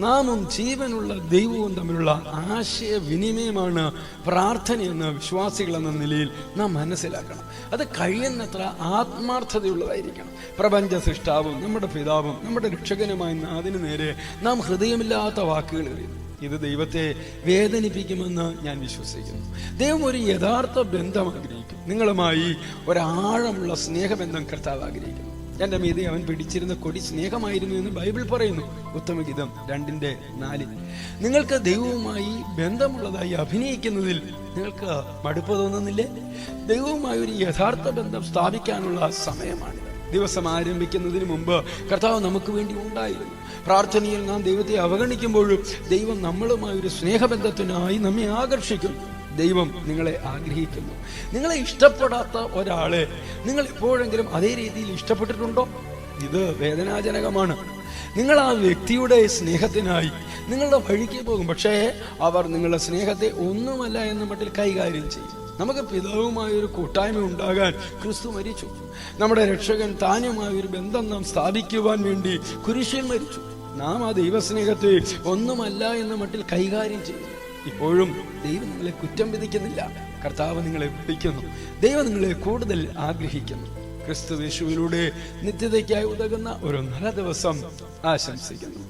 നാമും ജീവനുള്ള ദൈവവും തമ്മിലുള്ള ആശയവിനിമയമാണ് പ്രാർത്ഥനയെന്ന് വിശ്വാസികളെന്ന നിലയിൽ നാം മനസ്സിലാക്കണം. അത് കഴിയുന്നത്ര ആത്മാർത്ഥതയുള്ളതായിരിക്കണം. പ്രപഞ്ച സൃഷ്ടാവും നമ്മുടെ പിതാവും നമ്മുടെ രക്ഷകനുമായ നാഥന് നേരെ നാം ഹൃദയമില്ലാത്ത വാക്കുകൾ എറിയുന്നു. ഇത് ദൈവത്തെ വേദനിപ്പിക്കുമെന്ന് ഞാൻ വിശ്വസിക്കുന്നു. ദൈവം ഒരു യഥാർത്ഥ ബന്ധം ആഗ്രഹിക്കും. നിങ്ങളുമായി ഒരാഴമുള്ള സ്നേഹബന്ധം കർത്താവ് ആഗ്രഹിക്കുന്നു. എന്റെ മീതെ അവൻ പിടിച്ചിരുന്ന കൊടി സ്നേഹമായിരുന്നു എന്ന് ബൈബിൾ പറയുന്നു. ഉത്തമഗീതം 2:4. നിങ്ങൾക്ക് ദൈവവുമായി ബന്ധമുള്ളതായി അഭിനയിക്കുന്നതിൽ നിങ്ങൾക്ക് മടുപ്പ് തോന്നുന്നില്ലേ? ദൈവവുമായി ഒരു യഥാർത്ഥ ബന്ധം സ്ഥാപിക്കാനുള്ള സമയമാണിത്. ദിവസം ആരംഭിക്കുന്നതിന് മുമ്പ് കർത്താവ് നമുക്ക് വേണ്ടി ഉണ്ടായിരുന്നു. പ്രാർത്ഥനയിൽ നാം ദൈവത്തെ അവഗണിക്കുമ്പോഴും ദൈവം നമ്മളുമായി ഒരു സ്നേഹബന്ധത്തിനായി നമ്മെ ആകർഷിക്കുന്നു. ദൈവം നിങ്ങളെ ആഗ്രഹിക്കുന്നു. നിങ്ങളെ ഇഷ്ടപ്പെടാത്ത ഒരാളെ നിങ്ങൾ എപ്പോഴെങ്കിലും അതേ രീതിയിൽ ഇഷ്ടപ്പെട്ടിട്ടുണ്ടോ? ഇത് വേദനാജനകമാണ്. നിങ്ങൾ ആ വ്യക്തിയുടെ സ്നേഹത്തിനായി നിങ്ങളുടെ വഴിക്ക് പോകും, പക്ഷേ അവർ നിങ്ങളുടെ സ്നേഹത്തെ ഒന്നുമല്ല എന്ന മട്ടിൽ കൈകാര്യം ചെയ്യും. നമുക്ക് പിതാവുമായൊരു കൂട്ടായ്മ ഉണ്ടാകാൻ ക്രിസ്തു മരിച്ചു. നമ്മുടെ രക്ഷകൻ താനുമായൊരു ബന്ധം നാം സ്ഥാപിക്കുവാൻ വേണ്ടി കുരിശിൽ മരിച്ചു. നാം ആ ദൈവസ്നേഹത്തെ ഒന്നുമല്ല എന്ന മട്ടിൽ കൈകാര്യം ചെയ്യും. ഇപ്പോഴും ദൈവം നിങ്ങളെ കുറ്റം വിധിക്കുന്നില്ല. കർത്താവ് നിങ്ങളെ വിളിക്കുന്നു. ദൈവം നിങ്ങളെ കൂടുതൽ ആഗ്രഹിക്കുന്നു. ക്രിസ്തു യേശുവിലൂടെ നിത്യതയ്ക്കായി ഉതകുന്ന ഒരു നല്ല ദിവസം ആശംസിക്കുന്നു.